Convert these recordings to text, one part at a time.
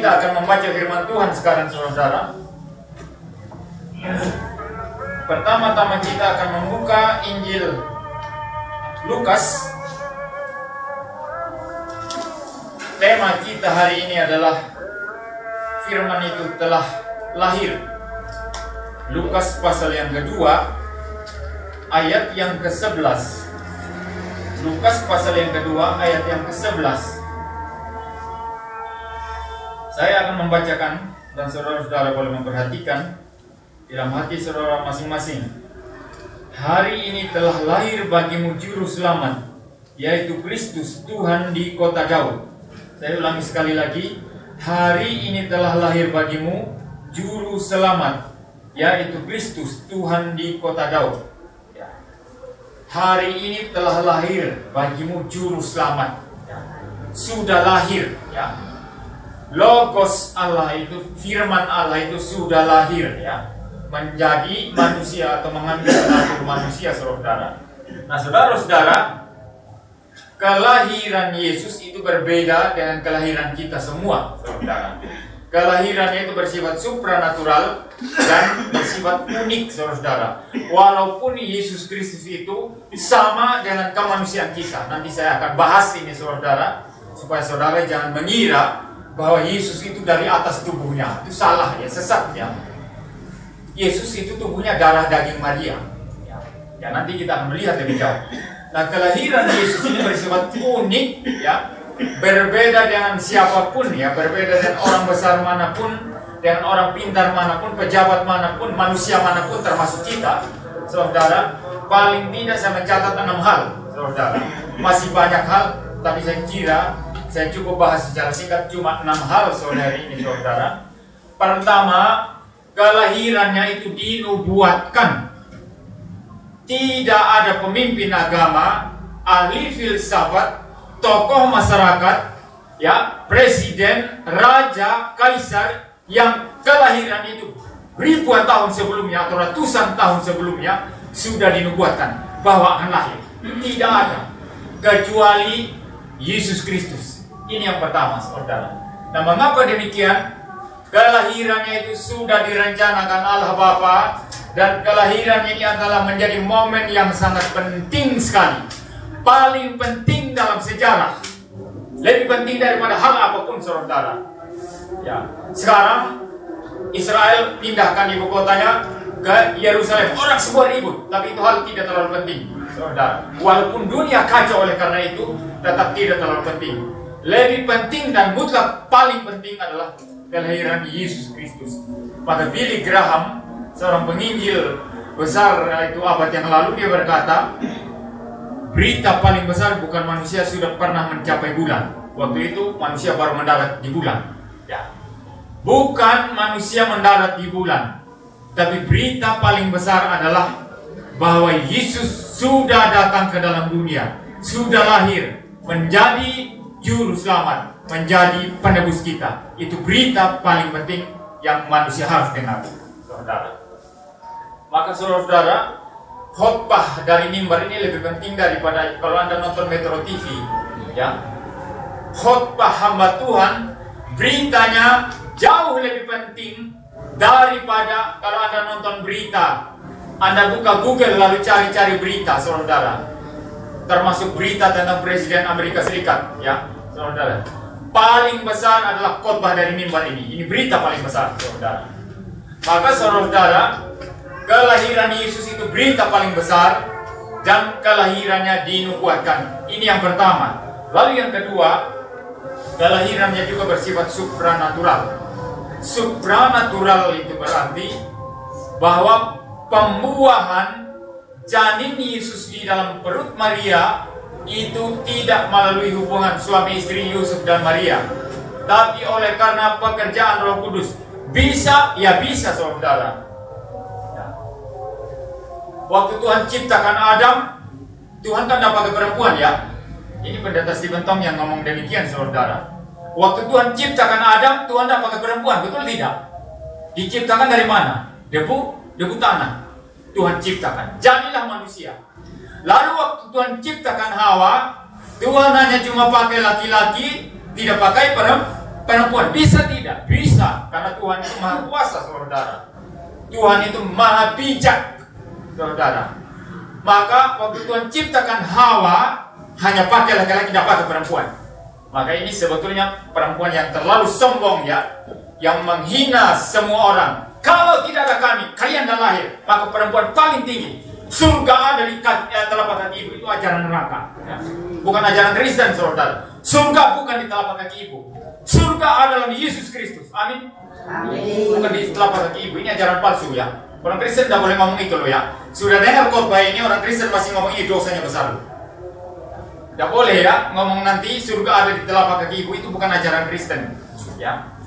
kita akan membaca firman Tuhan sekarang, saudara. Pertama-tama kita akan membuka Injil Lukas. Tema kita hari ini adalah firman itu telah lahir. Lukas pasal yang kedua, ayat yang ke-11. Lukas pasal yang kedua, ayat yang ke-11. Saya akan membacakan dan saudara-saudara boleh memperhatikan dalam hati saudara masing-masing. Hari ini telah lahir bagimu juru selamat, yaitu Kristus Tuhan di kota Daud. Saya ulangi sekali lagi. Hari ini telah lahir bagimu juru selamat, yaitu Kristus Tuhan di kota Daud. Hari ini telah lahir bagimu juru selamat. Sudah lahir, ya. Logos Allah itu, firman Allah itu sudah lahir, ya, menjadi manusia atau mengambil natur manusia, saudara. Nah, saudara-saudara, kelahiran Yesus itu berbeda dengan kelahiran kita semua, saudara. Kelahirannya itu bersifat supranatural dan bersifat unik, saudara. Walaupun Yesus Kristus itu sama dengan kemanusiaan kita. Nanti saya akan bahas ini, saudara, supaya saudara jangan mengira bahwa Yesus itu dari atas tubuhnya. Itu salah, ya, sesat, ya. Yesus itu tubuhnya darah daging Maria. Ya, nanti kita akan melihat lebih jauh. Nah, kelahiran Yesus ini bersifat unik, ya, berbeda dengan siapapun, ya, berbeda dengan orang besar manapun, dengan orang pintar manapun, pejabat manapun, manusia manapun, termasuk kita, saudara. Paling tidak saya mencatat 6 hal, saudara. Masih banyak hal, tapi saya kira saya cukup bahas secara singkat cuma 6 hal, saudara ini, saudara. Pertama, kelahirannya itu dinubuatkan. Tidak ada pemimpin agama, ahli filsafat, tokoh masyarakat, ya, presiden, raja, kaisar yang kelahiran itu ribuan tahun sebelumnya atau ratusan tahun sebelumnya sudah dinubuatkan bahwa akan lahir. Tidak ada kecuali Yesus Kristus. Ini yang pertama, saudara. Nah, mengapa demikian? Kelahirannya itu sudah direncanakan Allah Bapa, dan kelahiran ini adalah menjadi momen yang sangat penting sekali. Paling penting dalam sejarah. Lebih penting daripada hal apapun, saudara. Ya, sekarang Israel pindahkan ibu kotanya ke Yerusalem. Orang semua ribut, tapi itu hal tidak terlalu penting, saudara. Walaupun dunia kacau oleh karena itu, tetap tidak terlalu penting. Lebih penting dan mutlak paling penting adalah kelahiran Yesus Kristus. Pada Billy Graham, seorang penginjil besar itu abad yang lalu, dia berkata, berita paling besar bukan manusia sudah pernah mencapai bulan. Waktu itu manusia baru mendarat di bulan. Ya. Bukan manusia mendarat di bulan, tapi berita paling besar adalah bahwa Yesus sudah datang ke dalam dunia, sudah lahir, menjadi juru selamat, menjadi penebus kita. Itu berita paling penting yang manusia harus dengar, saudara. Maka saudara, khotbah dari mimbar ini lebih penting daripada kalau Anda nonton Metro TV, ya. Khotbah hamba Tuhan, beritanya jauh lebih penting daripada kalau Anda nonton berita. Anda buka Google lalu cari-cari berita, saudara. Termasuk berita tentang Presiden Amerika Serikat, ya, saudara. Paling besar adalah khotbah dari mimbar ini. Ini berita paling besar, saudara. Maka saudara, kelahiran Yesus itu berita paling besar dan kelahirannya dinubuatkan. Ini yang pertama. Lalu yang kedua, kelahirannya juga bersifat supranatural. Supranatural itu berarti bahwa pembuahan janin Yesus di dalam perut Maria itu tidak melalui hubungan suami istri Yusuf dan Maria, tapi oleh karena pekerjaan Roh Kudus. Bisa, ya bisa, saudara. Waktu Tuhan ciptakan Adam, Tuhan kan tidak pakai perempuan, ya. Ini pendeta Stephen Tong yang ngomong demikian, saudara. Waktu Tuhan ciptakan Adam, Tuhan tidak pakai perempuan, betul tidak? Diciptakan dari mana? Debu tanah. Tuhan ciptakan, jadilah manusia. Lalu waktu Tuhan ciptakan Hawa, Tuhan hanya cuma pakai laki-laki, tidak pakai perempuan. Bisa tidak? Bisa, karena Tuhan itu maha kuasa, saudara. Tuhan itu maha bijak, saudara. Maka waktu Tuhan ciptakan Hawa, hanya pakai laki-laki, tidak pakai perempuan. Maka ini sebetulnya perempuan yang terlalu sombong, ya. yang menghina semua orang. Kalau tidak ada kami, kalian dah lahir, maka perempuan paling tinggi. Surga ada di telapak kaki ibu, itu ajaran neraka. Ya. Bukan ajaran Kristen, saudara. Surga bukan di telapak kaki ibu. Surga adalah di Yesus Kristus. Amin. Bukan di telapak kaki ibu. Ini ajaran palsu ya. Orang Kristen tidak boleh ngomong itu loh ya. Sudah dengar khotbah ini, orang Kristen masih ngomong ini dosanya besar. Tidak boleh ya ngomong nanti surga ada di telapak kaki ibu, itu bukan ajaran Kristen. Ya.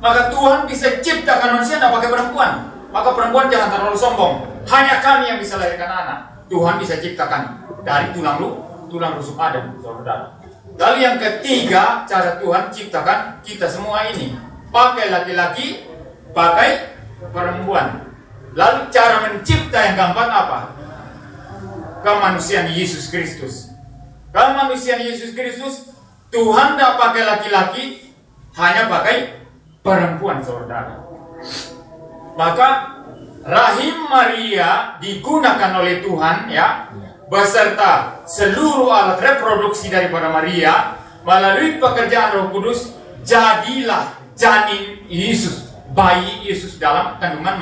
Maka Tuhan bisa ciptakan manusia tidak pakai perempuan. Maka perempuan jangan terlalu sombong. Hanya kami yang bisa lahirkan anak. Tuhan bisa ciptakan dari tulang rusuk Adam, saudara. Lalu yang ketiga, cara Tuhan ciptakan kita semua ini. Pakai laki-laki, pakai perempuan. Lalu cara mencipta yang keempat apa? Kemanusiaan Yesus Kristus. Kemanusiaan Yesus Kristus, Tuhan tidak pakai laki-laki, hanya pakai perempuan, saudara. Maka rahim Maria digunakan oleh Tuhan ya, beserta seluruh alat reproduksi daripada Maria, melalui pekerjaan Roh Kudus, jadilah janin Yesus, bayi Yesus dalam kandungan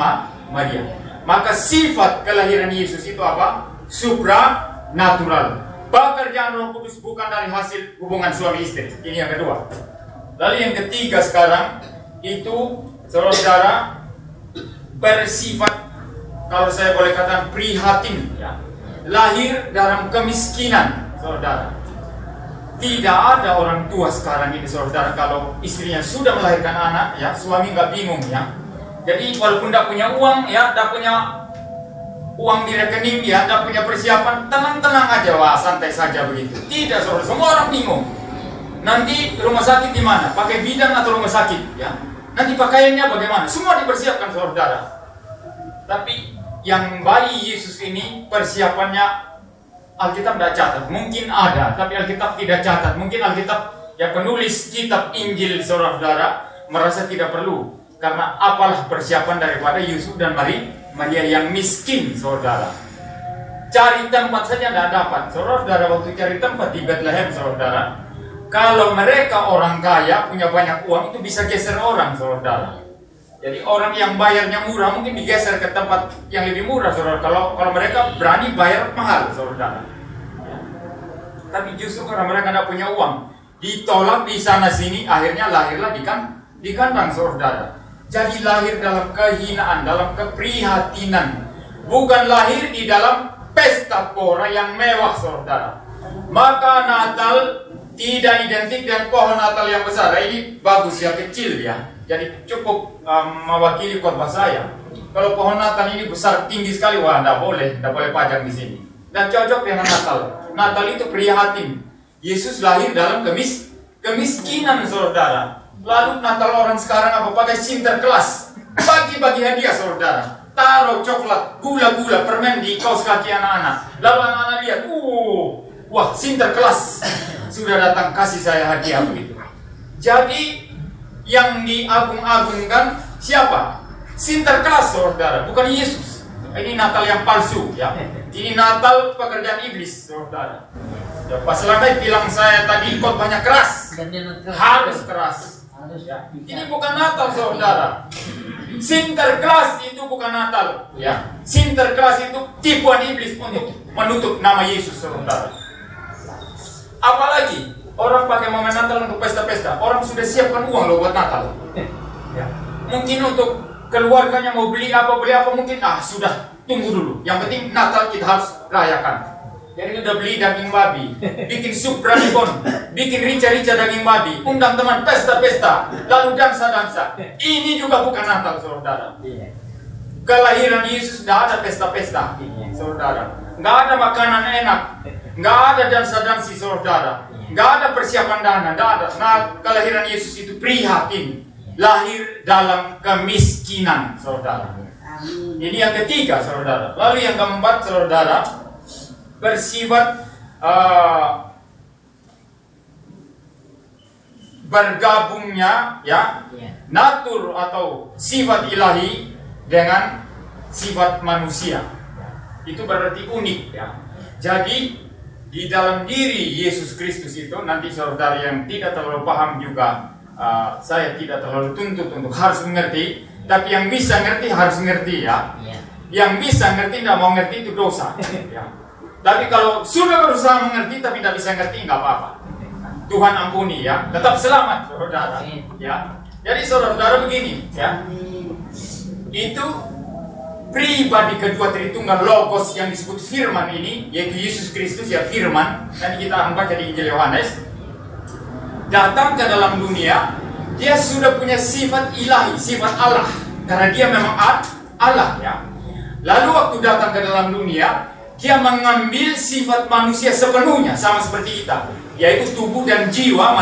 Maria. Maka sifat kelahiran Yesus itu apa? Supranatural. Pekerjaan Roh Kudus bukan dari hasil hubungan suami istri. Ini yang kedua. Lalu yang ketiga sekarang itu, saudara, bersifat, kalau saya boleh katakan, prihatin ya. Lahir dalam kemiskinan, saudara. Tidak ada orang tua sekarang ini, saudara, kalau istrinya sudah melahirkan anak ya, suami nggak bingung ya. Jadi walaupun tidak punya uang ya, tidak punya uang di rekening ya, tidak punya persiapan, tenang-tenang aja, wah santai saja begitu. Tidak, saudara, semua orang bingung. Nanti rumah sakit di mana? Pakai bidan atau rumah sakit ya? Nanti pakaiannya bagaimana? Semua dipersiapkan, saudara. Tapi yang bayi Yesus ini persiapannya Alkitab tidak catat. Mungkin ada, tapi Alkitab tidak catat. Mungkin Alkitab, ya penulis kitab Injil, saudara, merasa tidak perlu. Karena apalah persiapan daripada Yusuf dan Maria yang miskin, saudara. Cari tempat saja tidak dapat. Saudara, waktu cari tempat di Bethlehem, saudara, kalau mereka orang kaya, punya banyak uang, itu bisa geser orang, saudara. Jadi orang yang bayarnya murah mungkin digeser ke tempat yang lebih murah, saudara. Kalau mereka berani bayar mahal, saudara. Ya. Tapi justru karena mereka tidak punya uang, ditolak di sana sini, akhirnya lahirlah di kandang, saudara. Jadi lahir dalam kehinaan, dalam keprihatinan. Bukan lahir di dalam pesta pora yang mewah, saudara. Maka Natal tidak identik dengan pohon Natal yang besar. Ini bagus ya, kecil ya. Jadi cukup mewakili khotbah saya. Kalau pohon Natal ini besar tinggi sekali, wah tidak boleh pajang di sini. Dan cocok dengan Natal. Natal itu prihatin. Yesus lahir dalam kemiskinan, saudara. Lalu Natal orang sekarang apa? Pakai Sinterklas, bagi-bagi hadiah, saudara. Taruh coklat, gula-gula, permen di kaos kaki anak-anak. Lalu anak-anak lihat, wah Sinterklas sudah datang kasih saya hadiah begitu. Jadi yang diagung-agungkan siapa? Sinterklas, saudara, bukan Yesus. Ini Natal yang palsu ya. Ini Natal pekerjaan iblis, saudara. Ya, Pak Selamat bilang saya tadi khotbahnya keras. Harus keras. Ya. Ini bukan Natal, saudara. Sinterklas itu bukan Natal ya. Sinterklas itu tipuan iblis untuk menutup nama Yesus, saudara. Apalagi orang pakai momen Natal untuk pesta-pesta. Orang sudah siapkan uang loh buat Natal ya. Mungkin untuk keluarganya mau beli apa mungkin sudah, tunggu dulu. Yang penting Natal kita harus rayakan. Jadi udah beli daging babi, bikin sup pralibon, bikin rica-rica daging babi, undang teman pesta-pesta, lalu dansa-dansa. Ini juga bukan Natal, saudara. Kelahiran Yesus tidak ada pesta-pesta, saudara. Nggak ada makanan enak, nggak ada dansa-dansi, saudara. Nggak ada persiapan dana, nggak ada. Nah, kelahiran Yesus itu prihatin, lahir dalam kemiskinan, saudara. Ini yang ketiga, saudara. Lalu yang keempat, saudara, bersifat bergabungnya ya natur atau sifat ilahi dengan sifat manusia. Itu berarti unik ya. Jadi di dalam diri Yesus Kristus itu, nanti saudara yang tidak terlalu paham juga saya tidak terlalu tuntut untuk harus mengerti, tapi yang bisa ngerti harus ngerti ya. Yang bisa ngerti tidak mau ngerti itu dosa. Ya. Tapi kalau sudah berusaha mengerti tapi tidak bisa ngerti nggak apa-apa. Tuhan ampuni ya, tetap selamat saudara. Ya. Jadi saudara-saudara begini ya, itu pribadi kedua Tritunggal Logos yang disebut Firman ini, yaitu Yesus Kristus ya Firman. Nanti kita akan baca di Injil Yohanes. Datang ke dalam dunia, dia sudah punya sifat ilahi, sifat Allah, karena dia memang Allah ya. Lalu waktu datang ke dalam dunia, dia mengambil sifat manusia sepenuhnya, sama seperti kita, yaitu tubuh dan jiwa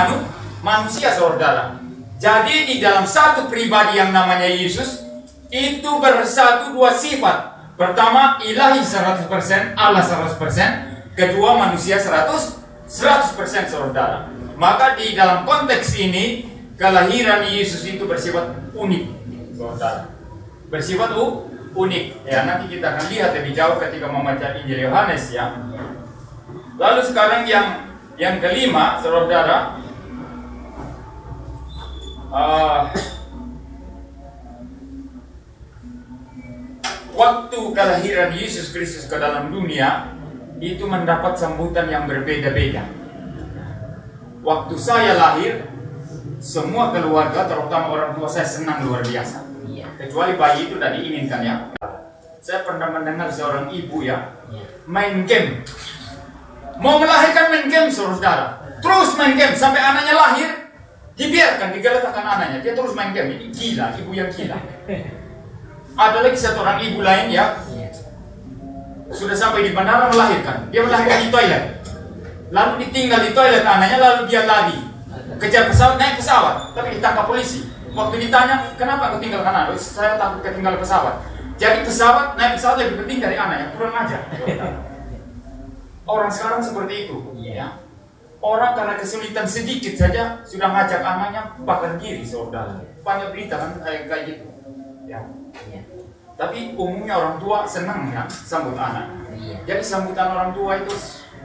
manusia saudara. Jadi di dalam satu pribadi yang namanya Yesus, itu bersatu dua sifat. Pertama ilahi 100%, Allah 100%. Kedua manusia 100% saudara. Maka di dalam konteks ini, kelahiran Yesus itu bersifat unik saudara. Bersifat unik. Ya, nanti kita akan lihat lebih jauh ketika membaca Injil Yohanes ya. Lalu sekarang yang kelima saudara, waktu kelahiran Yesus Kristus ke dalam dunia itu mendapat sambutan yang berbeda-beda. Waktu saya lahir, semua keluarga, terutama orang tua saya, senang luar biasa. Kecuali bayi itu tidak diinginkan ya. Saya pernah mendengar seorang ibu ya, main game. Mau melahirkan main game saudara. Terus main game sampai anaknya lahir, dibiarkan, digeletakkan anaknya. Dia terus main game. Ini gila, ibu yang gila. Ada lagi satu orang ibu lain ya, sudah sampai di bandara melahirkan. Dia melahirkan di toilet. Lalu ditinggal di toilet anaknya, lalu dia lari kejar pesawat, naik pesawat, tapi ditangkap polisi. Waktu ditanya, kenapa kau tinggalkan anak? Saya takut ketinggalan pesawat. Jadi naik pesawat lebih penting dari anaknya, kurang ajar. Orang sekarang seperti itu ya. Orang karena kesulitan sedikit saja sudah ngajak anaknya bakar diri saudara. Banyak berita kan kayak gitu ya. Tapi umumnya orang tua senang ya sambut anak. Jadi sambutan orang tua itu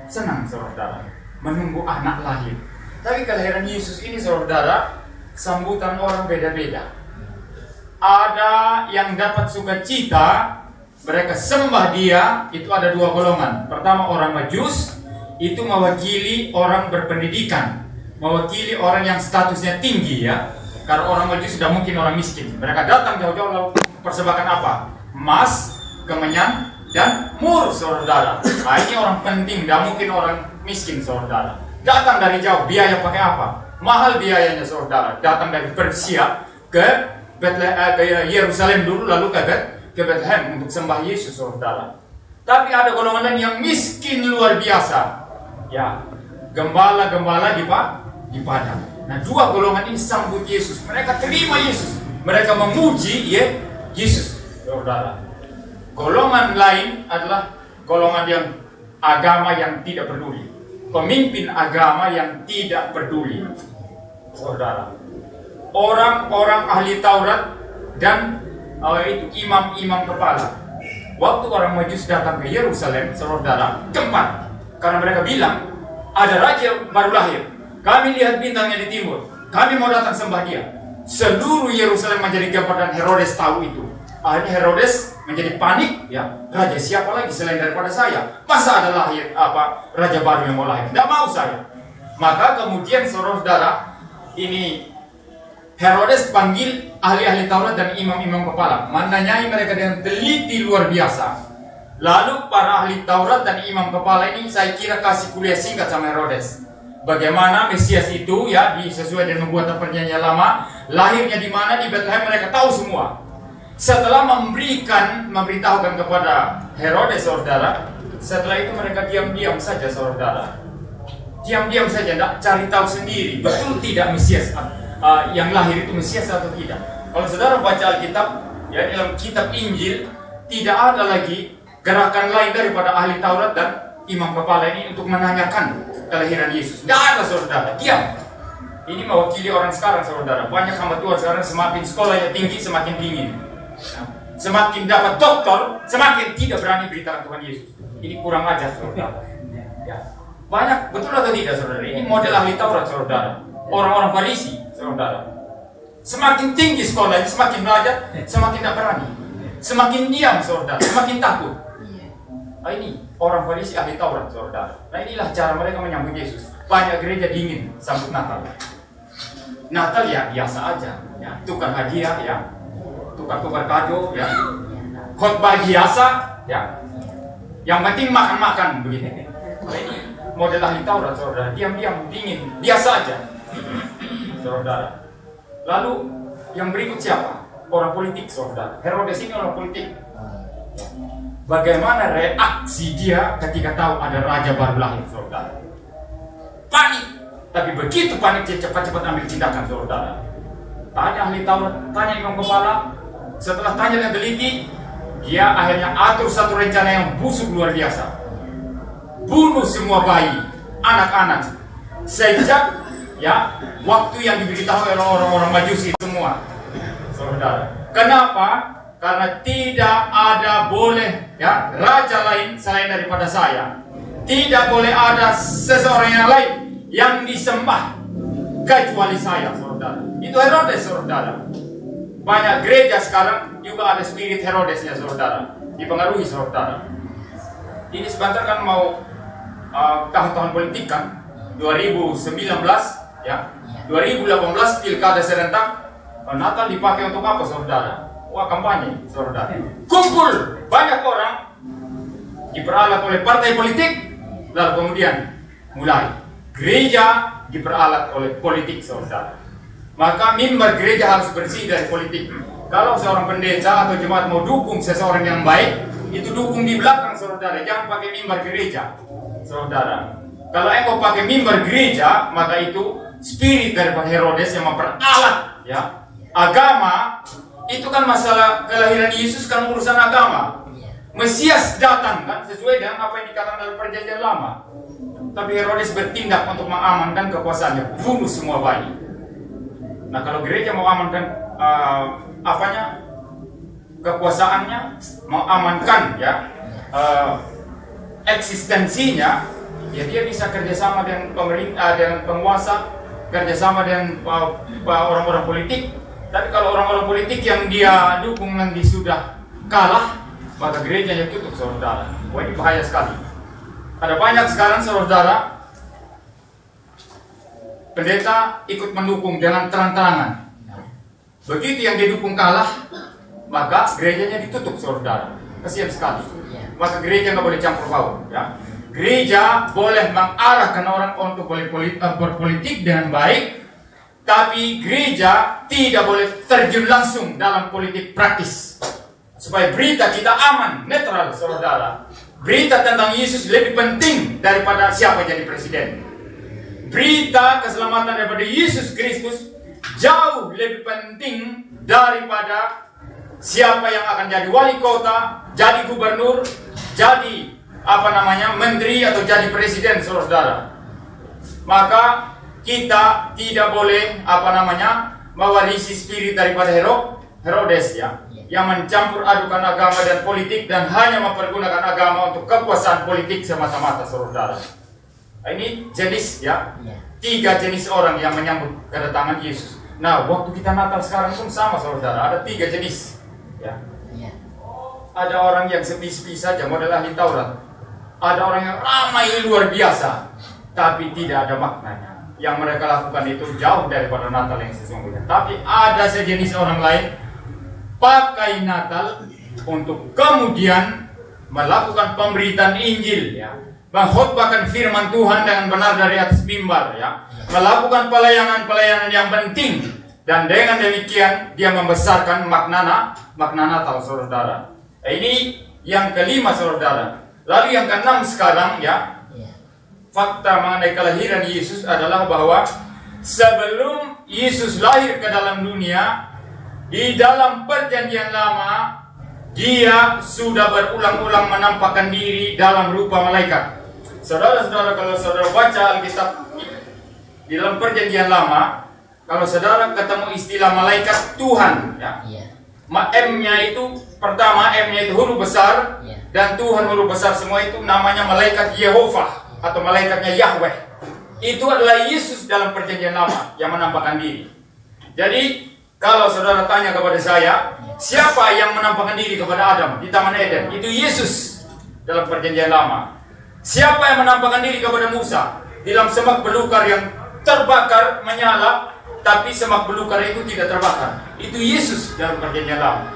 senang saudara, menunggu anak lahir. Tapi kelahiran Yesus ini saudara, sambutan orang beda-beda. Ada yang dapat sukacita, mereka sembah dia, itu ada dua golongan. Pertama orang Majus, itu mewakili orang berpendidikan, mewakili orang yang statusnya tinggi ya. Karena orang Majus sudah mungkin orang miskin. Mereka datang jauh-jauh lalu persembahkan apa? Emas, kemenyan, dan mur saudara. Nah, ini orang penting, tidak mungkin orang miskin saudara. Datang dari jauh, biaya pakai apa? Mahal biayanya saudara. Datang dari Persia ke Yerusalem dulu, lalu ke Bethlehem untuk sembah Yesus saudara. Tapi ada golongan lain yang miskin luar biasa. Ya, gembala-gembala di padang. Nah, dua golongan ini sambut Yesus. Mereka terima Yesus. Mereka memuji Yesus saudara. Golongan lain adalah golongan yang agama yang tidak peduli. Pemimpin agama yang tidak peduli saudara. Orang-orang ahli Taurat dan itu imam-imam kepala. Waktu orang Majus datang ke Yerusalem saudara, tempat karena mereka bilang ada raja baru lahir. Kami lihat bintangnya di timur. Kami mau datang sembah dia. Seluruh Yerusalem menjadi gempar dan Herodes tahu itu. Akhirnya Herodes menjadi panik ya. Raja siapa lagi selain daripada saya? Masa ada lahir raja baru yang mau lahir? Tidak mau saya. Maka kemudian saudara, ini Herodes panggil ahli-ahli Taurat dan imam-imam kepala. Mandanyai mereka dengan teliti luar biasa. Lalu para ahli Taurat dan imam kepala ini saya kira kasih kuliah singkat sama Herodes. Bagaimana Mesias itu ya sesuai dengan nubuatan perjanjian lama, lahirnya di mana, di Bethlehem, mereka tahu semua. Setelah memberitahukan kepada Herodes saudara, setelah itu mereka diam-diam saja saudara. Diam-diam saja, tidak cari tahu sendiri betul tidak Mesias yang lahir itu Mesias atau tidak. Kalau saudara baca Alkitab ya, dalam kitab Injil tidak ada lagi gerakan lain daripada ahli Taurat dan imam kepala ini untuk menanyakan kelahiran Yesus. Tidak ada saudara, diam. Ini mewakili orang sekarang saudara. Banyak hamba Tuhan sekarang semakin sekolahnya tinggi semakin dingin. Semakin dapat doktor, semakin tidak berani beritakan Tuhan Yesus. Ini kurang ajar saudara. Ya. Banyak, betul atau tidak saudara? Ini model ahli Taurat saudara. Orang-orang Farisi saudara. Semakin tinggi sekolahnya, semakin belajar, semakin tidak berani. Semakin diam, saudara, semakin takut. Nah, ini orang Farisi ahli Taurat, saudara. Nah, inilah cara mereka menyambut Yesus. Banyak gereja dingin sambut Natal. Natal ya biasa aja, ya, tukar hadiah, ya, tukar-tukar kado, ya, khotbah biasa, ya. Yang penting makan-makan begini. Nah, ini model ahli Taurat, saudara. Diam-diam, dingin, biasa aja, saudara. Lalu yang berikut siapa? Orang politik, saudara. Herodes ini orang politik. Bagaimana reaksi dia ketika tahu ada raja baru lahir, saudara? Panik. Tapi begitu panik dia cepat-cepat ambil tindakan, saudara. Tanya ahli Taurat, tanya imam kepala. Setelah tanya dan teliti, dia akhirnya atur satu rencana yang busuk luar biasa. Bunuh semua bayi, anak-anak. Sejak ya waktu yang diberitahu oleh orang-orang Majusi semua, saudara. Kenapa? Karena tidak ada boleh ya raja lain selain daripada saya. Tidak boleh ada seseorang yang lain yang disembah kecuali saya, saudara. Itu Herodes, saudara. Banyak gereja sekarang juga ada spirit Herodesnya, saudara. Dipengaruhi, saudara. Ini sebentar kan mau tahun-tahun politik kan, 2019. Ya, 2018 pilkada serentak, Natal dipakai untuk apa, saudara? Wah, kampanye, saudara. Kumpul banyak orang, diperalat oleh partai politik, lalu kemudian mulai gereja diperalat oleh politik, saudara. Maka mimbar gereja harus bersih dari politik. Kalau seorang pendeta atau jemaat mau dukung seseorang yang baik, itu dukung di belakang, saudara. Jangan pakai mimbar gereja, saudara. Kalau engkau pakai mimbar gereja, maka itu spirit daripada Herodes yang memperalat ya agama. Itu kan masalah kelahiran Yesus kan urusan agama. Mesias datang kan sesuai dengan apa yang dikatakan dalam perjanjian lama. Tapi Herodes bertindak untuk mengamankan kekuasaannya, bunuh semua bayi. Nah, kalau gereja mau amankan kekuasaannya, mau amankan ya eksistensinya, ya dia bisa kerjasama dengan pemerintah, dengan penguasa, kerjasama dengan orang-orang politik. Tapi kalau orang-orang politik yang dia dukung nanti sudah kalah, maka gerejanya tutup, saudara. Wah, ini bahaya sekali. Ada banyak sekarang, saudara, pendeta ikut mendukung dengan terang-terangan. Begitu yang didukung kalah, maka gerejanya ditutup, saudara. Kasihan sekali. Maka gereja nggak boleh campur baur, ya. Gereja boleh mengarahkan orang untuk berpolitik dengan baik, tapi gereja tidak boleh terjun langsung dalam politik praktis. Supaya berita kita aman, netral, saudara. Berita tentang Yesus lebih penting daripada siapa jadi presiden. Berita keselamatan daripada Yesus Kristus jauh lebih penting daripada siapa yang akan jadi wali kota, jadi gubernur, jadi menteri atau jadi presiden, saudara. Maka kita tidak boleh mewarisi spirit daripada Herodes ya, yang mencampur adukan agama dan politik dan hanya mempergunakan agama untuk kekuasaan politik semata-mata, saudara. Ini jenis ya, 3 jenis orang yang menyambut kedatangan Yesus. Nah, waktu kita Natal sekarang pun sama, saudara. Ada 3 jenis ya. Ada orang yang sepi-sepi saja, model ahli Taurat. Ada orang yang ramai luar biasa, tapi tidak ada maknanya. Yang mereka lakukan itu jauh daripada Natal yang sesungguhnya. Tapi ada sejenis orang lain pakai Natal untuk kemudian melakukan pemberitaan Injil ya, mengkhotbahkan firman Tuhan dengan benar dari atas mimbar ya, melakukan pelayanan-pelayanan yang penting, dan dengan demikian dia membesarkan makna Natal, saudara. Ini yang kelima, saudara. Lalu yang keenam sekarang ya, fakta mengenai kelahiran Yesus adalah bahwa sebelum Yesus lahir ke dalam dunia, di dalam perjanjian lama, dia sudah berulang-ulang menampakkan diri dalam rupa malaikat. Saudara-saudara, kalau saudara baca Alkitab di dalam perjanjian lama, kalau saudara ketemu istilah malaikat Tuhan ya, M-nya itu pertama, M-nya itu huruf besar, dan Tuhan huruf besar semua, itu namanya malaikat Yehovah atau malaikatnya Yahweh. Itu adalah Yesus dalam perjanjian lama yang menampakkan diri. Jadi kalau saudara tanya kepada saya, siapa yang menampakkan diri kepada Adam di Taman Eden? Itu Yesus dalam Perjanjian Lama. Siapa yang menampakkan diri kepada Musa di dalam semak belukar yang terbakar menyala, tapi semak belukar itu tidak terbakar? Itu Yesus dalam Perjanjian Lama.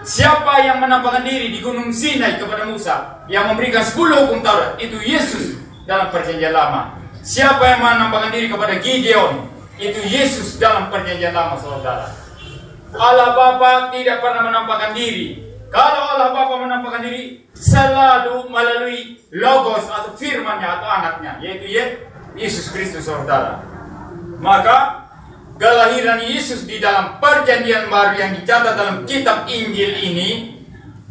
Siapa yang menampakkan diri di Gunung Sinai kepada Musa yang memberikan 10 hukum Taurat? Itu Yesus dalam Perjanjian Lama. Siapa yang menampakkan diri kepada Gideon? Itu Yesus dalam Perjanjian Lama, saudara. Allah Bapa tidak pernah menampakkan diri. Kalau Allah Bapa menampakkan diri, selalu melalui logos atau firman-Nya atau anaknya, yaitu Yesus Kristus, saudara. Maka kelahiran Yesus di dalam Perjanjian Baru yang dicatat dalam kitab Injil ini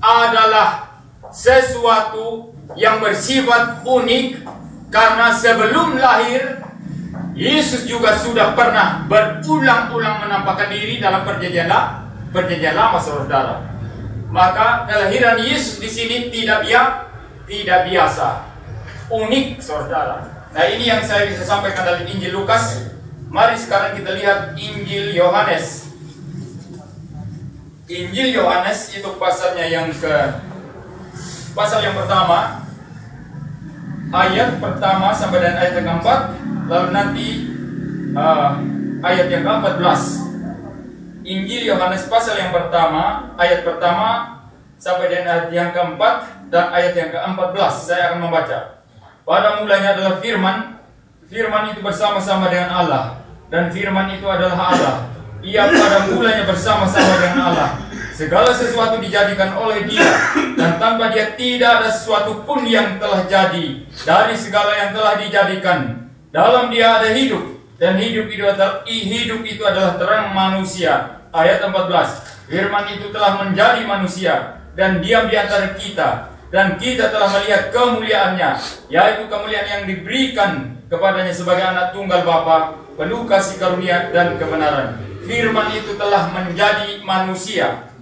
adalah sesuatu yang bersifat unik, karena sebelum lahir Yesus juga sudah pernah berulang-ulang menampakkan diri dalam Perjanjian Lama, saudara. Maka kelahiran Yesus di sini tidak biasa, unik, saudara. Nah, ini yang saya bisa sampaikan dari Injil Lukas. Mari sekarang kita lihat Injil Yohanes. Injil Yohanes itu pasal yang pertama, ayat pertama sampai dengan ayat yang keempat, lalu nanti ayat yang ke-14. Injil Yohanes pasal yang pertama, ayat pertama sampai dengan ayat yang keempat dan ayat yang ke-14. Saya akan membaca. Pada mulanya adalah firman, firman itu bersama-sama dengan Allah, dan firman itu adalah Allah. Ia pada mulanya bersama-sama dengan Allah. Segala sesuatu dijadikan oleh Dia, dan tanpa Dia tidak ada sesuatu pun yang telah jadi dari segala yang telah dijadikan. Dalam Dia ada hidup, dan hidup itu adalah terang manusia. Ayat 14. Firman itu telah menjadi manusia dan diam di antara kita, dan kita telah melihat kemuliaannya, yaitu kemuliaan yang diberikan kepadanya sebagai anak tunggal Bapa, penuh kasih karunia dan kebenaran. Firman itu telah menjadi manusia.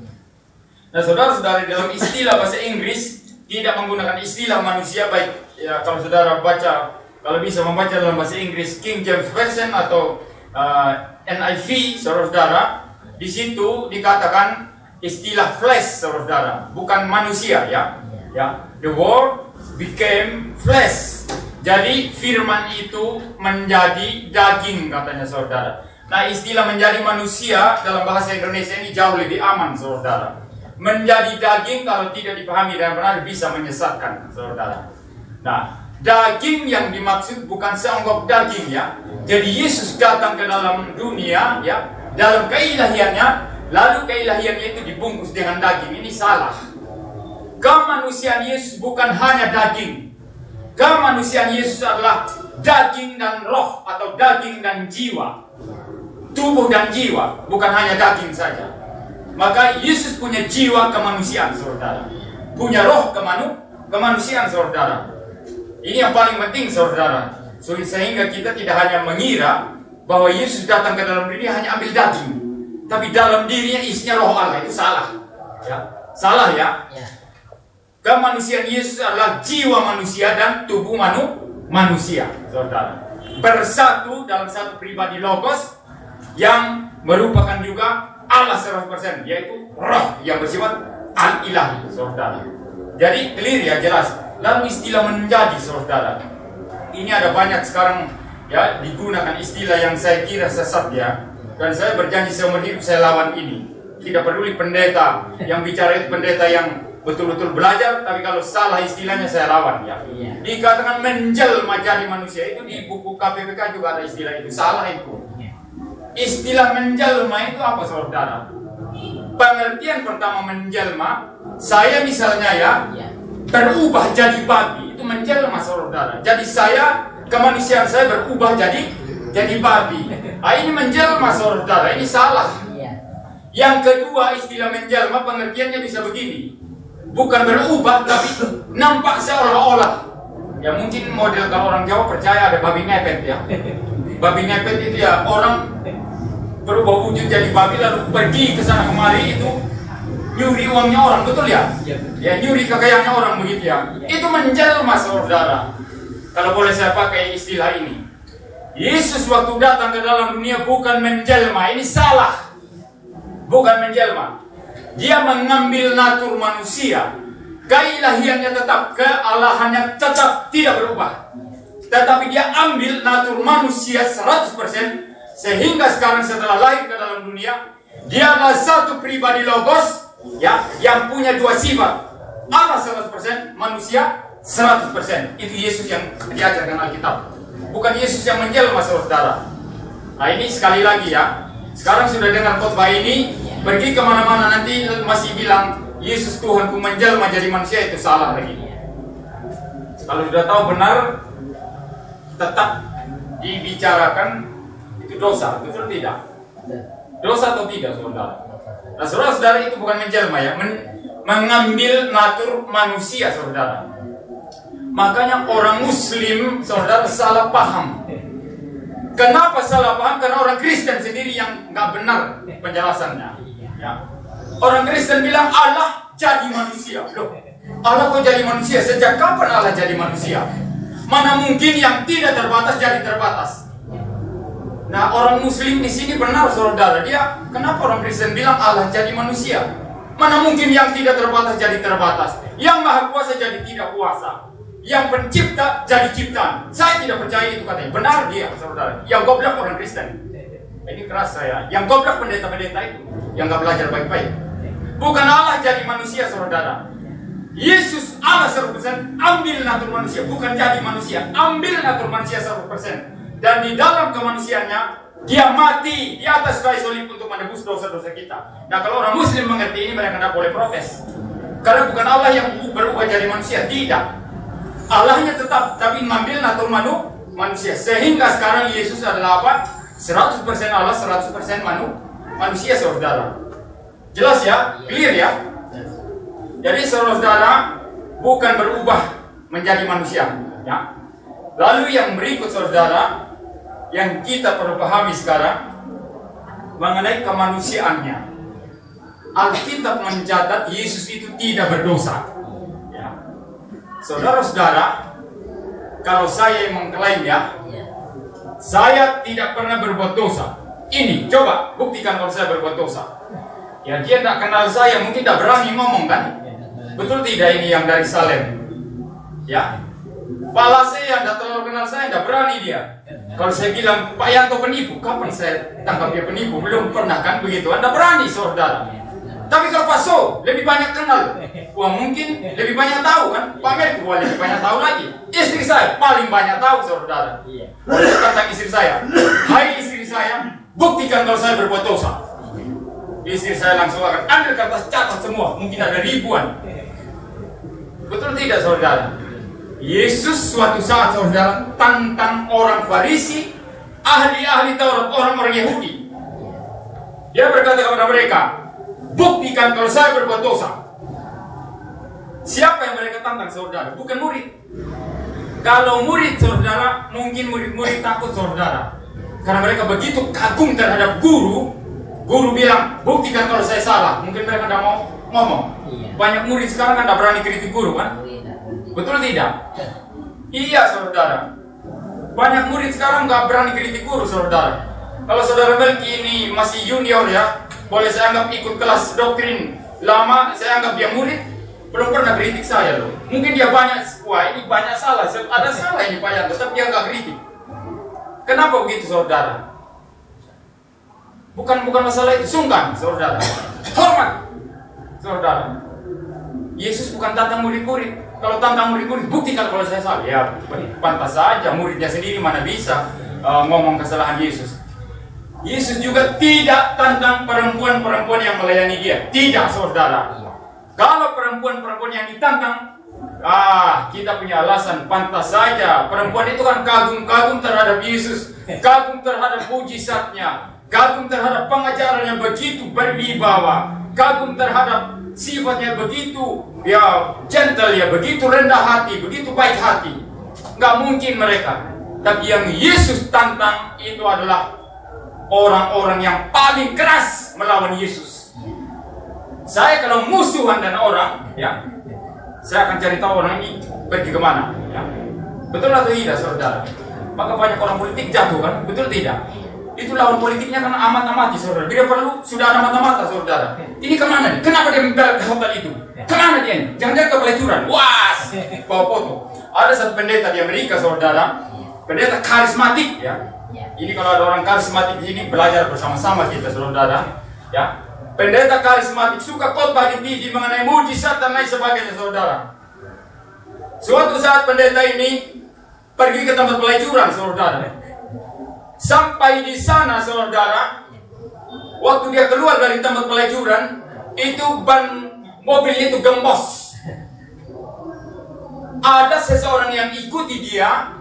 Nah, saudara-saudara, dalam istilah bahasa Inggris tidak menggunakan istilah manusia, baik ya, kalau saudara baca, kalau bisa membaca dalam bahasa Inggris King James Version atau NIV, saudara, di situ dikatakan istilah flesh, saudara, bukan manusia, ya. The word became flesh. Jadi firman itu menjadi daging, katanya, saudara. Nah, istilah menjadi manusia dalam bahasa Indonesia ini jauh lebih aman, saudara. Menjadi daging kalau tidak dipahami dan benar bisa menyesatkan, saudara. Nah, daging yang dimaksud bukan seonggok daging, ya. Jadi Yesus datang ke dalam dunia, ya, dalam keilahiannya, lalu keilahiannya itu dibungkus dengan daging. Ini salah. Kemanusiaan Yesus bukan hanya daging. Kemanusiaan Yesus adalah daging dan roh, atau daging dan jiwa. Tubuh dan jiwa, bukan hanya daging saja. Maka Yesus punya jiwa kemanusiaan, saudara. Punya roh kemanusiaan, saudara. Ini yang paling penting, saudara. Sehingga kita tidak hanya mengira bahwa Yesus datang ke dalam diri hanya ambil daging, tapi dalam dirinya isinya roh Allah. Itu salah, ya. Salah, ya. Kemanusiaan Yesus adalah jiwa manusia dan tubuh manusia, saudara. Bersatu dalam satu pribadi logos yang merupakan juga Allah 100%, yaitu roh yang bersifat al-ilahi, saudara. Jadi clear, ya, jelas. Lalu istilah menjadi, saudara. Ini ada banyak sekarang, ya, digunakan istilah yang saya kira sesat, ya. Dan saya berjanji seumur hidup saya lawan ini. Tidak peduli pendeta yang bicara itu pendeta yang betul-betul belajar, tapi kalau salah istilahnya saya lawan, ya. Dikatakan menjelma jadi manusia, itu di buku KPPK juga ada istilah itu. Salah itu. Istilah menjelma itu apa, saudara? Pengertian pertama menjelma, saya misalnya, ya, berubah jadi babi, itu menjelma, saudara. Jadi saya, kemanusiaan saya berubah jadi babi. Nah, ini menjelma, saudara. Ini salah. Yang kedua, istilah menjelma pengertiannya bisa begini. Bukan berubah, tapi nampak seolah-olah. Ya, mungkin model kalau orang Jawa percaya ada babi ngepet, ya. Babi ngepet itu, ya, orang berubah wujud jadi babi lalu pergi ke sana kemari, itu nyuri uangnya orang, betul, ya? Ya, nyuri kekayaannya orang, begitu, ya. Itu menjelma, saudara. Kalau boleh saya pakai istilah ini. Yesus waktu datang ke dalam dunia bukan menjelma, ini salah. Bukan menjelma. Dia mengambil natur manusia. Keilahiannya tetap, kealahannya tetap tidak berubah. Tetapi dia ambil natur manusia 100%, sehingga sekarang setelah lahir ke dalam dunia, dia adalah satu pribadi logos, ya, yang punya dua sifat. Allah 100%, manusia 100%. Itu Yesus yang diajarkan Alkitab. Bukan Yesus yang menjelma, saudara. Nah ini sekali lagi ya. Sekarang sudah dengar khotbah ini, pergi kemana-mana nanti masih bilang Yesus Tuhanku menjelma jadi manusia, itu salah lagi. Kalau sudah tahu benar, tetap dibicarakan, itu dosa, betul tidak? Dosa atau tidak, saudara? Nah, saudara-saudara, itu bukan menjelma ya, mengambil natur manusia, saudara. Makanya orang Muslim, saudara, salah paham. Kenapa salah paham? Karena orang Kristen sendiri yang nggak benar penjelasannya. Ya. Orang Kristen bilang Allah jadi manusia. Loh, Allah kok jadi manusia? Sejak kapan Allah jadi manusia? Mana mungkin yang tidak terbatas jadi terbatas? Nah, orang Muslim di sini benar, saudara. Dia, kenapa orang Kristen bilang Allah jadi manusia? Mana mungkin yang tidak terbatas jadi terbatas? Yang maha kuasa jadi tidak kuasa. Yang pencipta jadi ciptaan. Saya tidak percaya itu katanya. Benar dia, saudara. Yang goblok orang Kristen. Ini keras saya. Yang goblok pendeta-pendeta itu, yang gak belajar baik-baik. Bukan Allah jadi manusia, saudara. Yesus Allah 100%, ambil natur manusia, bukan jadi manusia. Ambil natur manusia 100%. Dan di dalam kemanusiaannya, dia mati di atas kayu salib untuk menebus dosa-dosa kita. Nah, kalau orang Muslim mengerti ini, mereka tidak boleh protes. Karena bukan Allah yang berubah jadi manusia, tidak. Allahnya tetap, tapi mengambil natur manusia. Sehingga sekarang Yesus adalah apa? 100% Allah, 100% manusia, saudara. Jelas ya? Clear ya? Jadi saudara, bukan berubah menjadi manusia, ya. Lalu yang berikut, saudara, yang kita perlu pahami sekarang mengenai kemanusiaannya. Alkitab mencatat Yesus itu tidak berdosa. Saudara-saudara, kalau saya yang mengklaim ya, saya tidak pernah berbuat dosa. Ini, coba buktikan kalau saya berbuat dosa. Ya, dia tidak kenal saya, mungkin tidak berani ngomong kan? Betul tidak ini yang dari Salem? Ya, Pak Lase yang tidak terlalu kenal saya, tidak berani dia. Kalau saya bilang, Pak Yanto penipu, kapan saya tangkap dia penipu? Belum pernah kan begitu, Anda berani, saudara. Tapi kalau Pak So lebih banyak kenal, wah mungkin lebih banyak tahu kan? Pak Melku lebih banyak tahu lagi. Istri saya paling banyak tahu, saudara. Boleh kata istri saya, hai istri saya, buktikan kalau saya berbuat dosa. Istri saya langsung akan ambil kertas catat semua, mungkin ada ribuan. Betul tidak, saudara? Yesus suatu saat, saudara, tantang orang Farisi, ahli-ahli Taurat, orang-orang Yahudi. Dia berkata kepada mereka, buktikan kalau saya berbuat dosa. Siapa yang mereka tantang, saudara? Bukan murid. Kalau murid, saudara, mungkin murid-murid takut, saudara. Karena mereka begitu kagum terhadap guru. Guru bilang, buktikan kalau saya salah. Mungkin mereka tidak mau ngomong. Banyak murid sekarang kan tidak berani kritik guru kan? Betul tidak? Iya, saudara. Banyak murid sekarang nggak berani kritik guru, saudara. Kalau saudara Melki ini masih junior ya, boleh saya anggap ikut kelas doktrin lama, saya anggap dia murid, belum pernah kritik saya loh. Mungkin dia banyak, wah ini banyak salah, ada salah ini Pak Yan, tetap dia nggak kritik. Kenapa begitu, saudara? Bukan masalah itu, sungkan, saudara. Hormat, saudara. Yesus bukan tantang murid-murid. Kalau tantang murid-murid, buktikan kalau saya salah. Ya, pantas saja muridnya sendiri mana bisa ngomong kesalahan Yesus. Yesus juga tidak tantang perempuan-perempuan yang melayani dia. Tidak, saudara. Kalau perempuan-perempuan yang ditantang, kita punya alasan, pantas saja. Perempuan itu kan kagum-kagum terhadap Yesus, kagum terhadap mujizatnya, kagum terhadap pengajarannya begitu berwibawa, kagum terhadap sifatnya begitu ya gentle, ya begitu rendah hati, begitu baik hati. Nggak mungkin mereka. Tapi yang Yesus tantang itu adalah orang-orang yang paling keras melawan Yesus. Saya kalau musuhan dan orang, ya, saya akan cari tahu orang ini pergi kemana. Ya. Betul atau tidak, saudara? maka banyak orang politik jatuh kan, betul tidak? Itu lawan politiknya kan amat-amati saudara. Bila perlu sudah ada mata-mata saudara. Ini kemana nih? Kenapa dia membela ke hotel itu? Kemana dia ini? Jangan-jangan ke pelacuran. Wah, bawa foto. Ada satu pendeta di Amerika saudara, pendeta karismatik ya. Ini kalau ada orang karismatik di sini belajar bersama-sama kita saudara. Ya, pendeta karismatik suka khotbah di TV mengenai mujizat dan lain sebagainya saudara. Suatu saat pendeta ini pergi ke tempat pelacuran saudara. Sampai di sana saudara, waktu dia keluar dari tempat pelacuran, itu ban mobil itu gembos. Ada seseorang yang ikuti dia,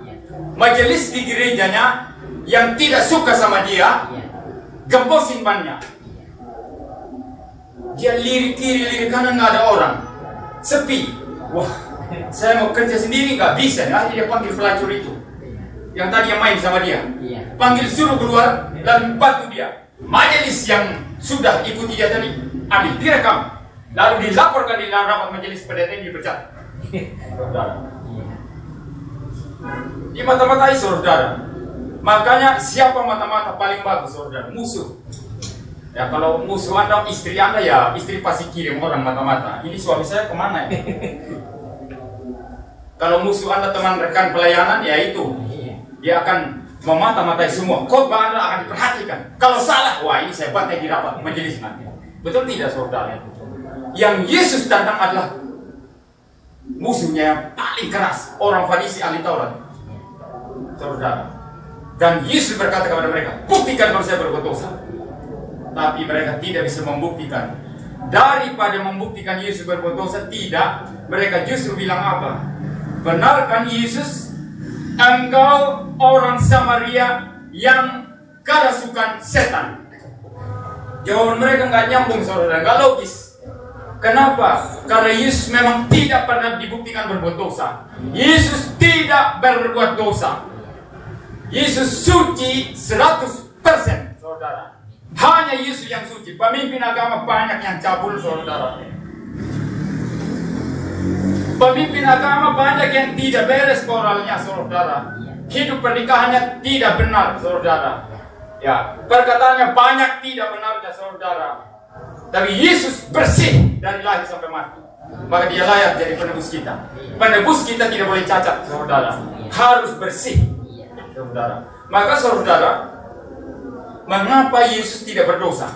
majelis di gerejanya yang tidak suka sama dia, gembosin bannya. Dia lirik kiri, lirik kanan, nggak ada orang, sepi. Wah, saya mau kerja sendiri nggak bisa. Akhirnya dia panggil pelacur itu, yang tadi yang main sama dia, panggil suruh keluar dan bantu dia. Majelis yang sudah ikuti dia tadi ambil direkam, lalu dilaporkan di dalam rapat majelis pendeta ini dipecat. Saudara, di mata-matai saudara. Makanya siapa mata-mata paling bagus saudara? Musuh. Ya kalau musuh anda istri anda ya istri pasti kirim orang mata-mata. Ini suami saya kemana ya? Kalau musuh anda teman rekan pelayanan ya itu. Dia akan memata-matai semua. Khotbah anda akan diperhatikan. Kalau salah, wah ini saya bantai di rapat majelis nanti. Betul tidak saudara? Yang Yesus datang adalah musuhnya yang paling keras, orang Farisi ahli Taurat. Saudara. Dan Yesus berkata kepada mereka, buktikan kalau saya berbuat dosa. Tapi mereka tidak bisa membuktikan. Daripada membuktikan Yesus berbuat dosa, tidak. Mereka justru bilang apa? Benarkan Yesus, engkau orang Samaria yang kerasukan setan. Jawaban mereka nggak nyambung saudara, nggak logis. Kenapa? Karena Yesus memang tidak pernah dibuktikan berbuat dosa. Yesus tidak berbuat dosa. Yesus suci 100% saudara. Hanya Yesus yang suci. Pemimpin agama banyak yang cabul saudara. Pemimpin agama banyak yang tidak beres moralnya saudara. Hidup pernikahannya tidak benar saudara. Ya, perkataannya banyak tidak benarnya saudara. Tapi Yesus bersih dari lahir sampai mati. Maka dia layak jadi penebus kita. Penebus kita tidak boleh cacat saudara. Harus bersih saudara. Maka saudara, mengapa Yesus tidak berdosa?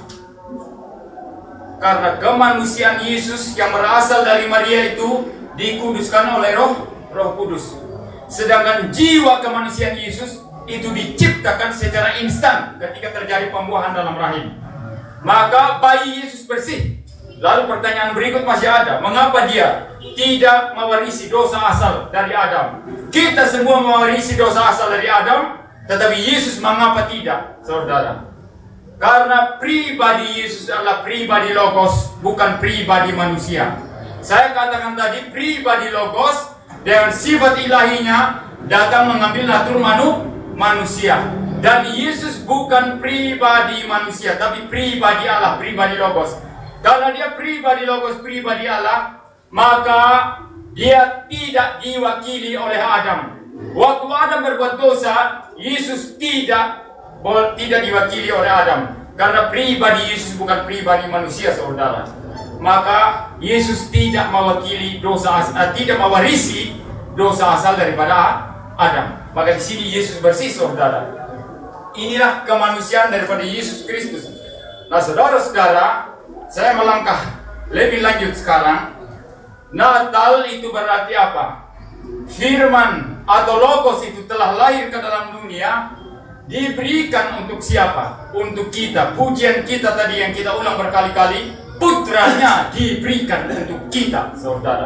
Karena kemanusiaan Yesus yang berasal dari Maria itu dikuduskan oleh Roh Kudus. Sedangkan jiwa kemanusiaan Yesus itu diciptakan secara instan ketika terjadi pembuahan dalam rahim. Maka bayi Yesus bersih. Lalu pertanyaan berikut masih ada, mengapa dia tidak mewarisi dosa asal dari Adam? Kita semua mewarisi dosa asal dari Adam, tetapi Yesus mengapa tidak, saudara? Karena pribadi Yesus adalah pribadi Logos, bukan pribadi manusia. Saya katakan tadi pribadi Logos dengan sifat ilahinya datang mengambil natur manusia. Dan Yesus bukan pribadi manusia, tapi pribadi Allah, pribadi Logos. Karena dia pribadi Logos, pribadi Allah, maka dia tidak diwakili oleh Adam. Waktu Adam berbuat dosa, Yesus tidak diwakili oleh Adam. Karena pribadi Yesus bukan pribadi manusia, saudara. Maka Yesus tidak mewakili dosa tidak mewarisi dosa asal daripada Adam. Maka di sini Yesus bersih, saudara. Inilah kemanusiaan daripada Yesus Kristus. Nah, saudara-saudara, saya melangkah lebih lanjut sekarang. Natal itu berarti apa? Firman atau Logos itu telah lahir ke dalam dunia, diberikan untuk siapa? Untuk kita. Pujian kita tadi yang kita ulang berkali-kali, putranya diberikan untuk kita, saudara.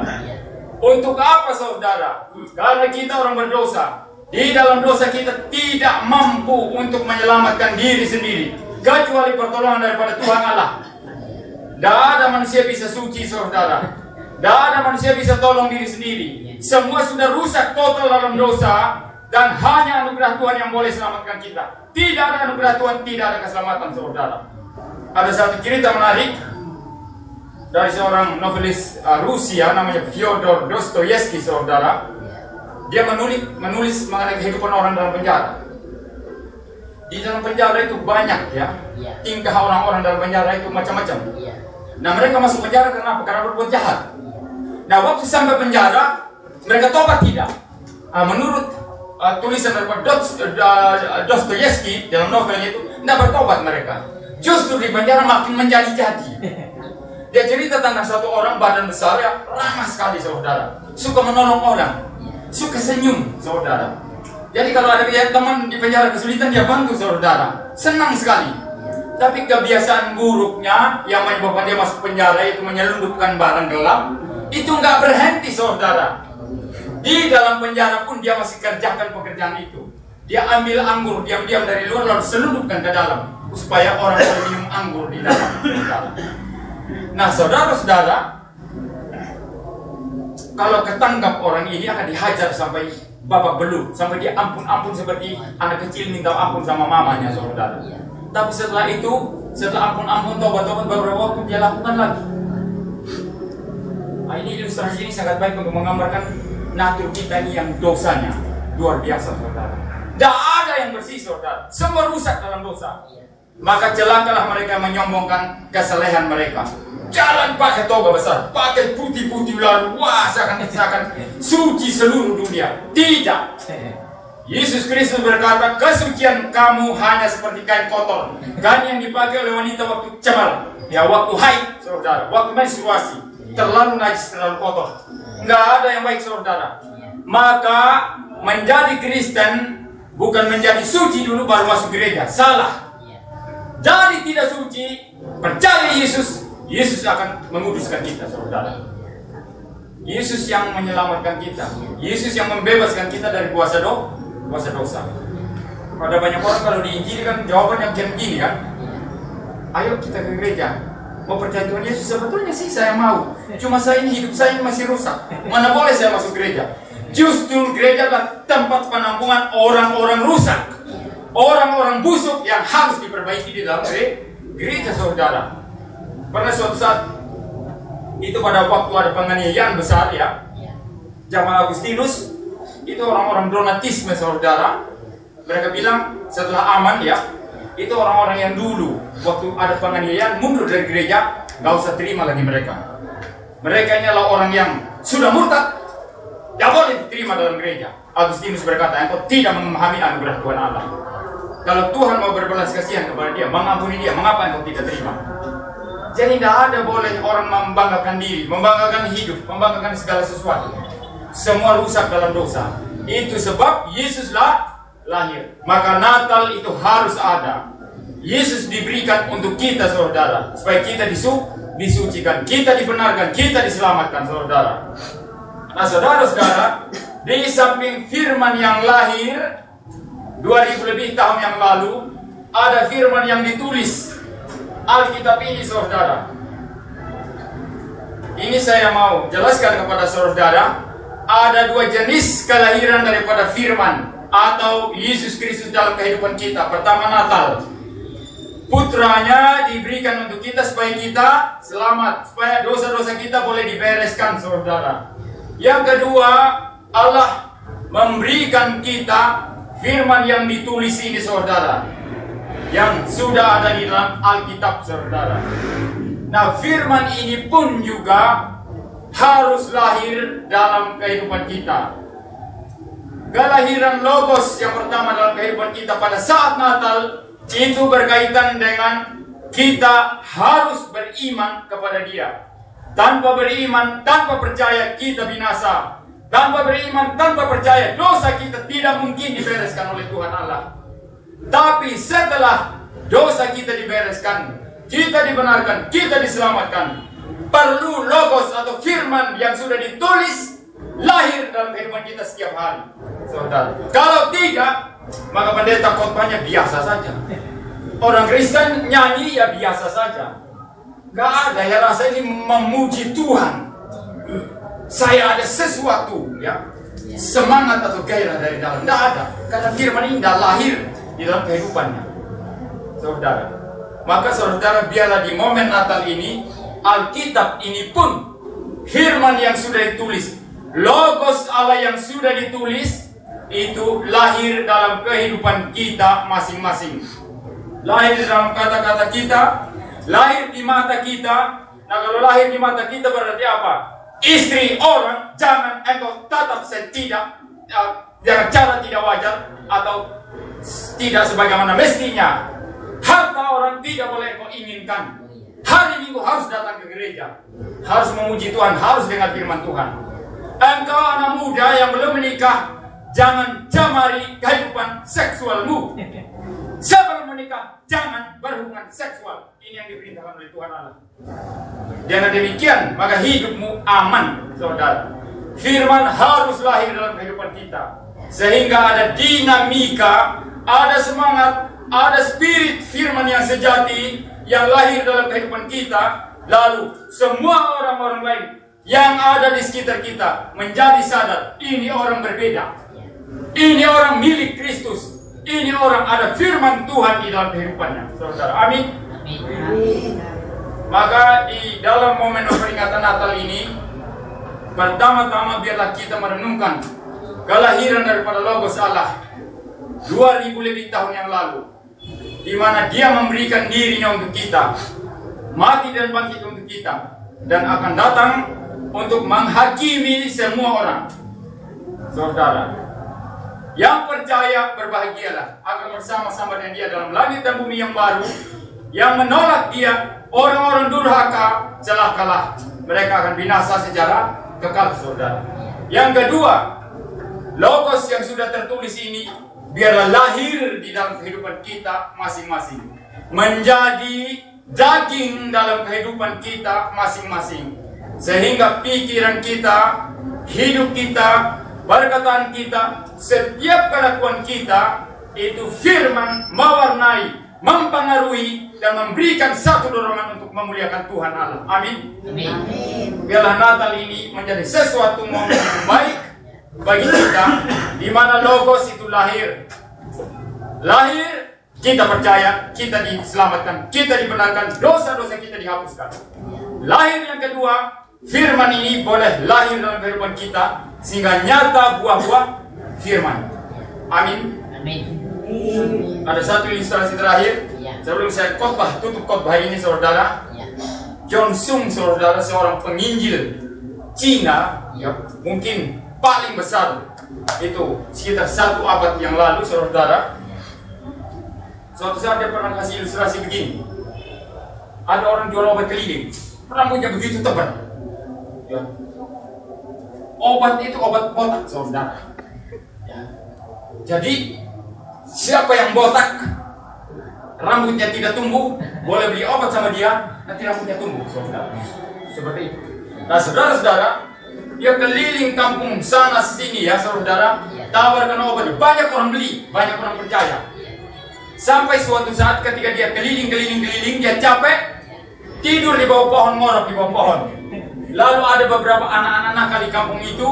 Untuk apa, saudara? Karena kita orang berdosa. Di dalam dosa kita tidak mampu untuk menyelamatkan diri sendiri, kecuali pertolongan daripada Tuhan Allah. Tidak ada manusia bisa suci, saudara. Tidak ada manusia bisa tolong diri sendiri. Semua sudah rusak total dalam dosa, dan hanya anugerah Tuhan yang boleh selamatkan kita. Tidak ada anugerah Tuhan, tidak ada keselamatan, saudara. Ada satu cerita menarik dari seorang novelis Rusia namanya Fyodor Dostoyevsky, saudara. Dia menulis mengenai kehidupan orang dalam penjara. Di dalam penjara itu banyak ya, tingkah orang-orang dalam penjara itu macam-macam. Nah, mereka masuk penjara kenapa? Karena berbuat jahat. Nah, waktu sampai penjara, mereka tobat tidak. Menurut tulisan dari Dostoyevsky dalam novelnya itu, tidak bertobat mereka. Justru di penjara makin menjadi-jadi. Dia cerita tentang satu orang badan besar ya, ramah sekali saudara, suka menolong orang, suka senyum saudara. Jadi kalau ada teman di penjara kesulitan, dia bantu saudara, senang sekali. Tapi kebiasaan buruknya yang menyebabkan dia masuk penjara itu menyelundupkan barang gelap, itu nggak berhenti saudara. Di dalam penjara pun dia masih kerjakan pekerjaan itu. Dia ambil anggur diam-diam dari luar lalu selundupkan ke dalam supaya orang boleh minum anggur di dalam penjara. Nah, saudara-saudara, kalau ketangkap orang ini akan dihajar sampai babak belur, sampai dia ampun-ampun seperti anak kecil minta ampun sama mamanya, saudara. Tapi setelah itu, setelah ampun-ampun, tobat-tobat, beberapa waktu dia lakukan lagi. Nah, ini ilustrasi ini sangat baik untuk menggambarkan natur kita ini yang dosanya luar biasa, saudara. Tidak ada yang bersih, saudara. Semua rusak dalam dosa. Maka celakalah mereka yang menyombongkan kesalehan mereka. Jalan pakai toga besar, pakai putih-putih lalu, wah seakan-akan suci seluruh dunia. Tidak. Yesus Kristus berkata, kesucian kamu hanya seperti kain kotor, kain yang dipakai oleh wanita waktu cemal, ya waktu haid, saudara, waktu menstruasi, terlalu najis, terlalu kotor. Nggak ada yang baik, saudara. Maka menjadi Kristen bukan menjadi suci dulu baru masuk gereja, salah. Jadi tidak suci, percaya Yesus, Yesus akan menguduskan kita, saudara. Yesus yang menyelamatkan kita, Yesus yang membebaskan kita dari kuasa dosa. Ada banyak orang kalau diinjili kan jawabannya begini kan, ayo kita ke gereja, mau percaya Tuhan Yesus. Sebetulnya sih saya mau, cuma saya ini hidup saya ini masih rusak, mana boleh saya masuk gereja. Justru gereja adalah tempat penampungan orang-orang rusak, orang-orang busuk yang harus diperbaiki di dalam gereja, saudara. Pernah suatu saat itu pada waktu ada penganiayaan besar ya, zaman Agustinus, itu orang-orang Donatisme, saudara. Mereka bilang setelah aman ya, itu orang-orang yang dulu waktu ada penganiayaan mundur dari gereja, gak usah terima lagi mereka. Mereka ini adalah orang yang sudah murtad, tidak boleh diterima dalam gereja. Agustinus berkata, engkau tidak memahami anugerah Tuhan Allah. Kalau Tuhan mau berbelas kasihan kepada dia, mengampuni dia, mengapa engkau tidak terima? Jadi tidak ada boleh orang membanggakan diri, membanggakan hidup, membanggakan segala sesuatu. Semua rusak dalam dosa. Itu sebab Yesuslah lahir. Maka Natal itu harus ada. Yesus diberikan untuk kita, saudara, supaya kita disucikan, kita dibenarkan, kita diselamatkan, saudara. Nah, saudara-saudara, di samping firman yang lahir 2000 lebih tahun yang lalu, ada firman yang ditulis. Alkitab ini, saudara. Ini saya mau jelaskan kepada saudara. Ada dua jenis kelahiran daripada firman atau Yesus Kristus dalam kehidupan kita. Pertama, Natal. Putranya diberikan untuk kita supaya kita selamat, supaya dosa-dosa kita boleh dibereskan, saudara. Yang kedua, Allah memberikan kita firman yang ditulis ini, saudara, yang sudah ada di dalam Alkitab, saudara. Nah, firman ini pun juga harus lahir dalam kehidupan kita. Kelahiran Logos yang pertama dalam kehidupan kita pada saat Natal itu berkaitan dengan kita harus beriman kepada Dia. Tanpa beriman, tanpa percaya kita binasa. Tanpa beriman, tanpa percaya dosa kita tidak mungkin dibereskan oleh Tuhan Allah. Tapi setelah dosa kita dibereskan, kita dibenarkan, kita diselamatkan, perlu Logos atau firman yang sudah ditulis lahir dalam kehidupan kita setiap hari, saudara. Kalau tidak, maka pendeta khotbahnya biasa saja. Orang Kristen nyanyi ya biasa saja. Gak ada yang rasa ini memuji Tuhan. Saya ada sesuatu ya, semangat atau gairah dari dalam. Tidak ada, karena firman ini tidak lahir di dalam kehidupannya, saudara. Maka saudara, biarlah di momen Natal ini Alkitab ini pun firman yang sudah ditulis Logos Allah yang sudah ditulis itu lahir dalam kehidupan kita masing-masing. Lahir dalam kata-kata kita, lahir di mata kita. Nah, kalau lahir di mata kita berarti apa? Istri orang jangan engkau tatap dengan cara tidak wajar atau tidak sebagaimana mestinya. Harta orang tidak boleh engkau inginkan. Hari Minggu harus datang ke gereja, harus memuji Tuhan, harus dengar firman Tuhan. Engkau anak muda yang belum menikah, jangan camari kehidupan seksualmu. Sebelum menikah, jangan berhubungan seksual. Ini yang diperintahkan oleh Tuhan Allah. Dengan demikian, maka hidupmu aman, saudara. Firman harus lahir dalam kehidupan kita, sehingga ada dinamika, ada semangat, ada spirit firman yang sejati yang lahir dalam kehidupan kita. Lalu semua orang-orang lain yang ada di sekitar kita menjadi sadar, ini orang berbeda, ini orang milik Kristus, ini orang ada firman Tuhan di dalam kehidupannya, saudara. Amin. Maka di dalam momen peringatan Natal ini, pertama-tama biarlah kita merenungkan kelahiran daripada Logos Allah 2000 lebih tahun yang lalu, di mana Dia memberikan dirinya untuk kita, mati dan bangkit untuk kita, dan akan datang untuk menghakimi semua orang. Saudara, yang percaya berbahagialah akan bersama-sama dengan Dia dalam langit dan bumi yang baru. Yang menolak Dia, orang-orang durhaka, celakalah, mereka akan binasa secara kekal, saudara. Yang kedua, Logos yang sudah tertulis ini biarlah lahir di dalam kehidupan kita masing-masing, menjadi daging dalam kehidupan kita masing-masing, sehingga pikiran kita, hidup kita, perkataan kita, setiap kelakuan kita itu firman mewarnai, mempengaruhi, dan memberikan satu dorongan untuk memuliakan Tuhan Allah. Amin. Biarlah Natal ini menjadi sesuatu momen yang baik bagi kita, di mana Logos itu lahir. Lahir, kita percaya, kita diselamatkan, kita dibenarkan, dosa-dosa kita dihapuskan. Lahir yang kedua, firman ini boleh lahir dalam kehidupan kita, sehingga nyata buah-buah firman. Amin. Ada satu ilustrasi terakhir sebelum saya tutup khotbah ini, saudara. John Sung, saudara, seorang penginjil Cina, ya, mungkin paling besar itu sekitar 1 abad yang lalu, saudara. Suatu saat dia pernah kasih ilustrasi begini. Ada orang jual obat keliling, rambutnya begitu tebal, ya. Obat itu obat botak, saudara, ya. Jadi siapa yang botak, rambutnya tidak tumbuh, boleh beli obat sama dia, nanti rambutnya tumbuh, saudara. Seperti itu. Nah, saudara-saudara, dia keliling kampung sana sini, ya, saudara, tawarkan obat. Banyak orang beli, banyak orang percaya. Sampai suatu saat ketika dia keliling, dia capek, tidur di bawah pohon, ngorok di bawah pohon. Lalu ada beberapa anak-anak nakal di kampung itu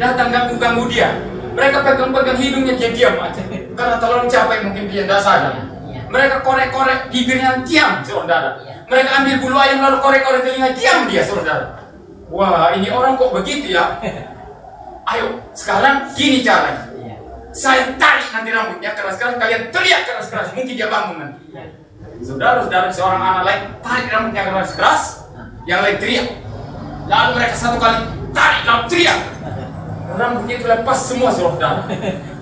datang ganggu dia. Mereka pegang-pegang hidungnya, dia diam aja. Karena terlalu capek, mungkin dia tidak sadar. Mereka korek-korek bibirnya, diam, saudara. Mereka ambil bulu ayam lalu korek-korek telinga, diam dia, saudara. Wah, ini orang kok begitu ya? Ayo, sekarang gini caranya. Saya tarik nanti rambutnya keras-keras, kalian teriak keras-keras, mungkin dia bangun nanti. Saudara-saudara, seorang anak lain tarik rambutnya keras-keras, yang lain teriak. Lalu mereka satu kali tarik, lalu teriak. Rambutnya itu lepas semua, saudara.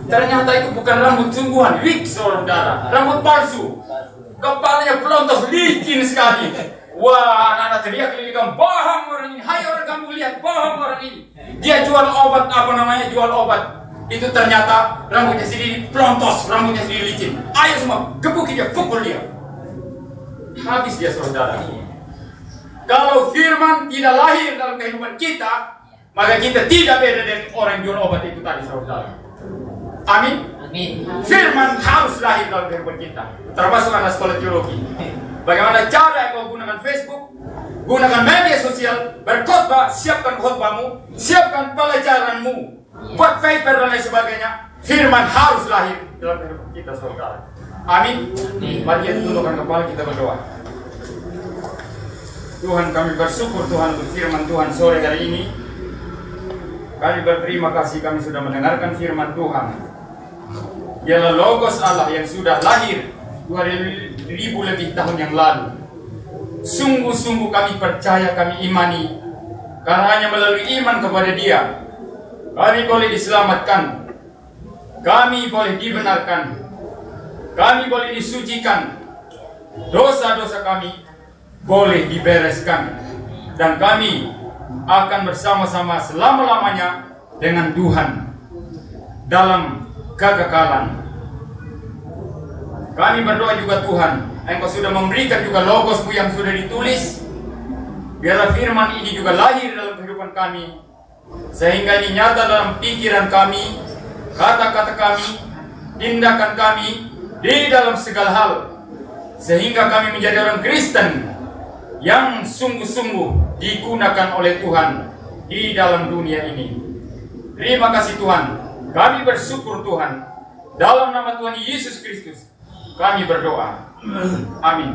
Ternyata itu bukan rambut sungguhan, wig, saudara, rambut palsu. Kepalanya pelontos, licin sekali. Wah, anak-anak teriak keliling, bohong orang ini. Hai orang kamu lihat, bohong orang ini. Dia jual obat, jual obat. Itu ternyata rambutnya sendiri pelontos, rambutnya sendiri licin. Ayo semua, gebuki dia, pukul dia. Habis dia, saudara. Kalau firman tidak lahir dalam kehidupan kita, maka kita tidak beda dengan orang jual obat itu tadi, saudara. Amin. Firman harus lahir dalam kehidupan kita, termasuk anak sekolah teologi. Bagaimana cara kau gunakan Facebook, gunakan media sosial, berkhotbah, siapkan khotbahmu, siapkan pelajaranmu, buat paper dan lain sebagainya. Firman harus lahir dalam kehidupan kita, saudara. Amin. Mari kita tundukkan kepala, kita berdoa. Tuhan, kami bersyukur Tuhan untuk firman Tuhan sore hari ini. Kami berterima kasih kami sudah mendengarkan firman Tuhan. Dialah Logos Allah yang sudah lahir 2000 lebih tahun yang lalu. Sungguh-sungguh kami percaya, kami imani, karena hanya melalui iman kepada Dia kami boleh diselamatkan, kami boleh dibenarkan, kami boleh disucikan, dosa-dosa kami boleh dibereskan, dan kami akan bersama-sama selama-lamanya dengan Tuhan dalam kekekalan. Kami berdoa juga Tuhan, Engkau sudah memberikan juga Logos-Mu yang sudah ditulis. Biarlah firman ini juga lahir dalam kehidupan kami, sehingga ini nyata dalam pikiran kami, kata-kata kami, tindakan kami, di dalam segala hal, sehingga kami menjadi orang Kristen yang sungguh-sungguh digunakan oleh Tuhan di dalam dunia ini. Terima kasih Tuhan, kami bersyukur Tuhan. Dalam nama Tuhan Yesus Kristus kami berdoa. Amin.